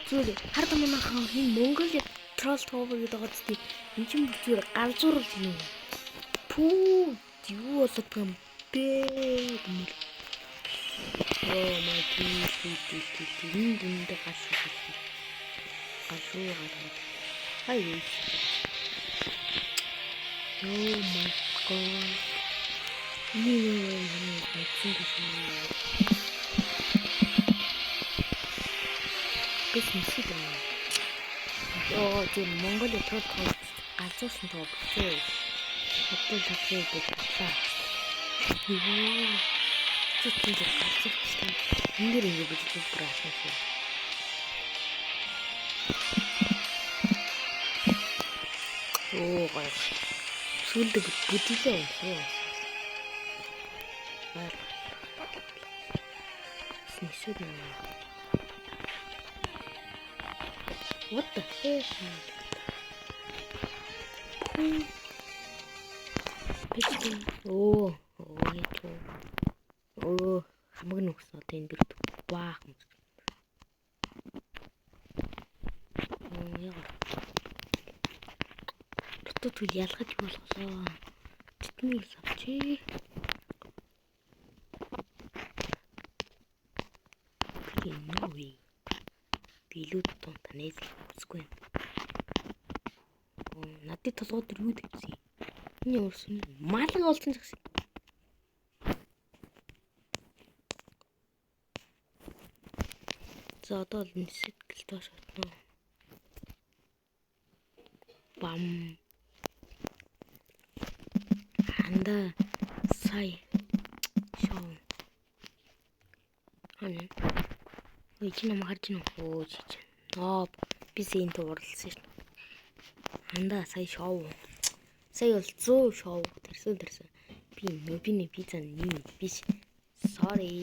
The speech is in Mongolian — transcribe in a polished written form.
Зүгээр хард манайхан хин Монгол тролл тоовор гэдэг байгаа зү. Энд чинь зүгээр галзуурл юм. Пүү юу болоод юм бэ? Oh my god. Энд гашуу. Хай. Oh my god. Гэсэн тийм Монголын тролл галзуурсан тоо бицээ. Хотод тавьчих байлаа. Чичиг галзуурсан. Эндэр ингэ бицээ бураасан шиг. Гой. Сүлдэг бүдэлээ унсаа. What the heck? Oh, хамаг нүгс одоо энэ бэлд баах юм. Тут ялгаж болголоо. Тэтмийг савчи. Нови. Билүүд тон танаас үсгүй. Надад толгойд юу гэсэн. Энэ уурсан малгай олсон гэсэн. За одоо л сэтгэл тоош отно. Бам. Анда сая. Шоо. Хана. Ой чи нам харж байна уу чи. Би сэнт уралсан шин. Анда сая шоу. Сая бол 100 шоу тэрсэн. Би пизza нэг биш. Sorry.